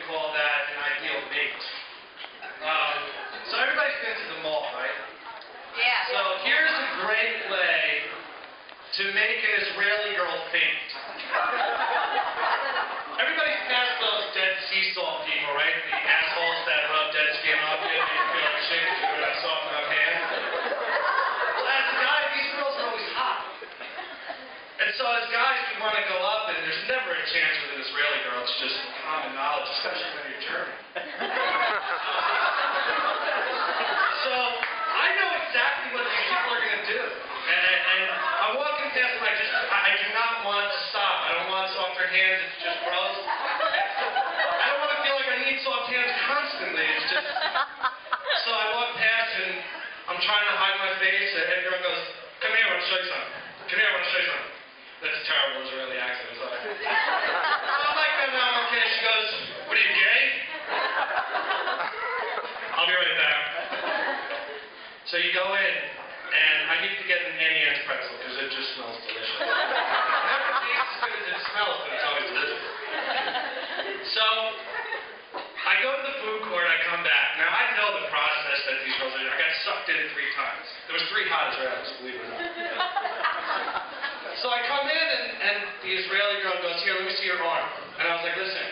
call that an ideal mate. So everybody's been to the mall, right? Yeah. So here's a great way to make an Israeli girl faint. Everybody's passed those dead sea salt people, right? The assholes that rub dead skin off you and make you feel like shit because you're not soft enough hand. Well, as a guy, these girls are always hot. And so as guys, we want to go up, and there's never a chance with an Israeli girl. It's just common knowledge, especially when you're German. So I know exactly what these people are going to do. And I'm walking past them, I do not want to stop. I don't want softer hands, it's just gross. I don't want to feel like I need soft hands constantly. It's just... So I walk past, and I'm trying to hide my face, and the girl goes, "Come here, I want to show you something. Come here, I want to show you something." That's a terrible Israeli accent, I'm sorry. I'm like, "No, I'm okay." She goes, "What are you, gay?" I'll be right back. So you go in, and I need to get an Annie Ann's pretzel, because it just smells delicious. It never tastes as good as it smells, but it's always delicious. So, I go to the food court, I come back. Now, I know the process that these girls are doing. I got sucked in 3 times. There was 3 hot Israelis, believe it or not. So I come in, and the Israeli girl goes, "Here, let me see your arm." And I was like, "Listen,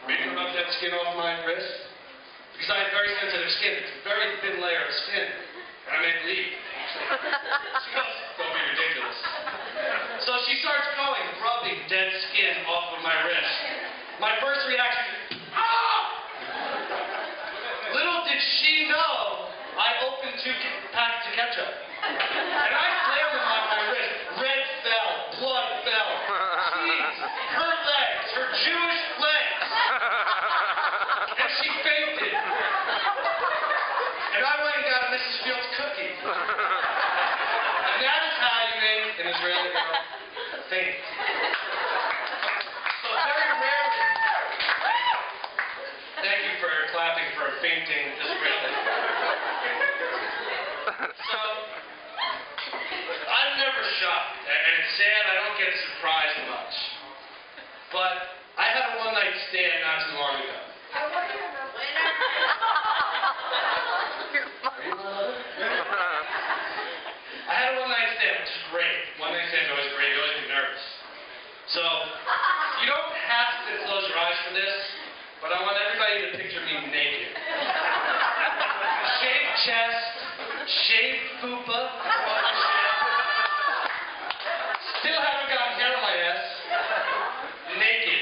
are you going to rub that skin off my wrist?" Because I have very sensitive skin. It's a very thin layer of skin. And I may bleed. She goes, "Don't be ridiculous." So she starts going, rubbing dead skin off of my wrist. My first reaction is, "Ah!" Little did she know, I opened 2 packets of ketchup. And I slammed them on my wrist. Red fell, blood fell. Jeez, her legs, her Jewish legs. And she fainted. And I went and got a Mrs. Fields cookie. And that is how you make an Israeli girl faint. So very rarely. Thank you for clapping for a fainting Israeli. So, I'm never shocked, and it's sad I don't get surprised much. But I had a one-night stand not too long ago. I had a one-night stand, which is great. One-night stands are always great. You always get nervous. So, you don't have to close your eyes for this, but I want everybody to picture me naked. Shaved chest, shaved fupa, still haven't gotten hair on my ass. Naked.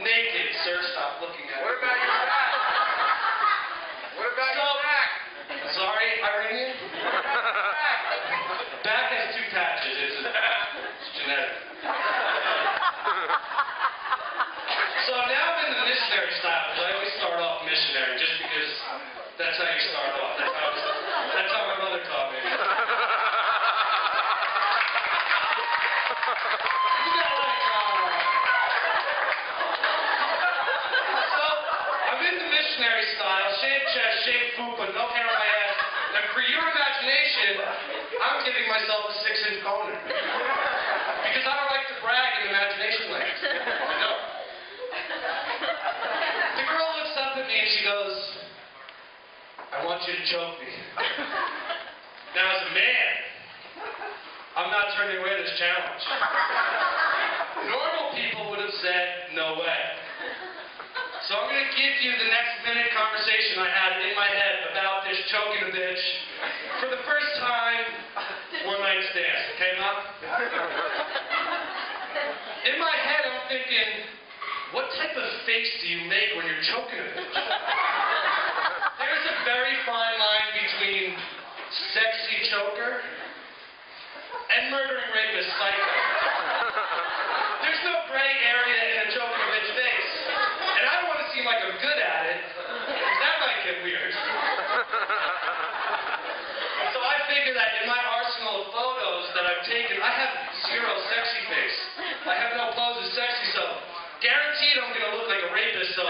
Naked, sir, stop looking at me. What about your back? What about your back? Sorry, Iranian? Back has 2 patches. It's genetic. So now I'm in the missionary style, because I always start off missionary, just because that's how you start off. That's how my mother taught me. So, I'm in the missionary style, shaved chest, shaved fupa, no hair on my ass, and for your imagination, I'm giving myself a 6-inch boner. Because I don't like to brag in imagination land. I don't. The girl looks up at me and she goes, "I want you to choke me." Now, as a man, I'm not turning away this challenge. Normal people would have said, "No way." So I'm going to give you the next minute conversation I had in my head about this choking a bitch for the first time, one-night stand. Okay, Mom? In my head, I'm thinking, what type of face do you make when you're choking a bitch? There's a very fine line between sexy choker and murdering rapist psycho. There's no gray area in a choking a bitch face. And I don't want to seem like I'm good at it. That might get weird. So I figure that in my arsenal of photos that I've taken, I have 0 sexy face. I have no pose as sexy, so guaranteed I'm going to look like a rapist, so I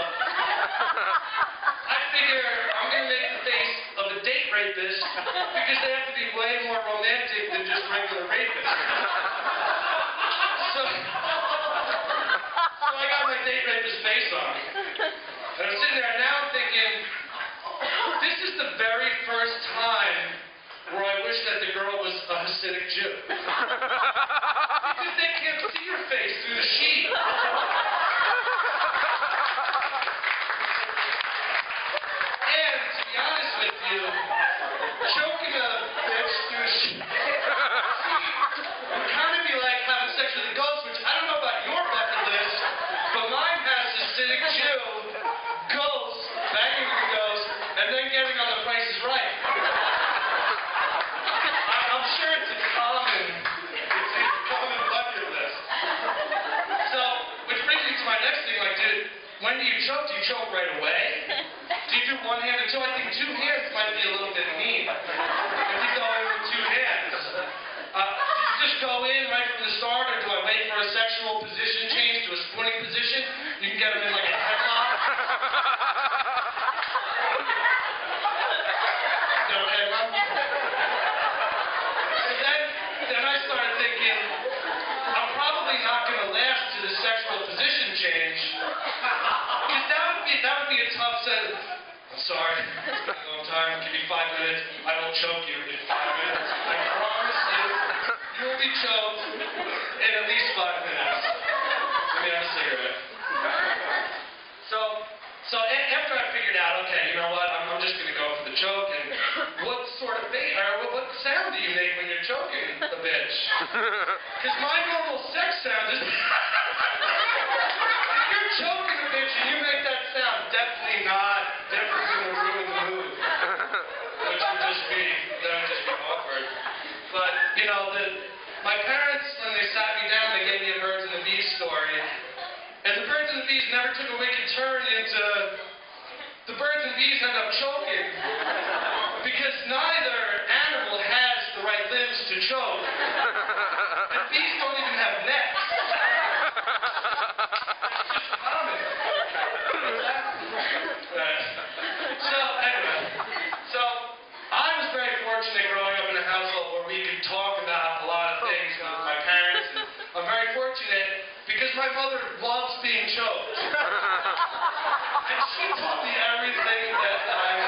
figure I'm going to make the face of a date rapist because they have to be way more romantic than just regular rapists. So I got my date rapist face on. the very first time where I wish that the girl was a Hasidic Jew. Because they can't see your face through the sheet. And to be honest with you, choking a bitch through a sheet would kind of be like having sex with a ghost, which I don't know about your bucket list, but mine has Hasidic Jew, ghost, banging with a ghost, and then getting on The Price is Right. I'm sure it's a common bucket list. So, which brings me to my next thing, like, dude, when do you choke? Do you choke right away? Do you do one-handed too? I think two hands might be a little bit mean. If you go in with two hands. Do you just go in right from the start, or do I wait for a sexual position change to a spooning position? You can get them in like a headlock. Is that okay, Mom? Then I started thinking, I'm probably not going to last to the sexual position change. Because that would be a tough sentence. I'm sorry, it's been a long time. Give me 5 minutes. I will choke you in 5 minutes. I promise you, you will be choked in at least 5 minutes. Let me have a cigarette. So after I figured out, okay, you know what, I'm just going to go for the choke, and what sort of what sound do you make when you're choking a bitch? Because my normal sex sound is... If you're choking a bitch and you make that sound, definitely not different than the ruin the mood. Which would just be awkward. But, you know, my parents, when they sat me down, they gave me a Birds and the Bees story. And the Birds and the Bees never took a wicked turn into... The birds and bees end up choking. Because neither animal has the right limbs to choke. And bees don't even have necks. It's just common. So, anyway. So, I was very fortunate growing up in a household where we could talk about a lot of things with my parents. And I'm very fortunate because my mother loves being choked. And she told me everything that I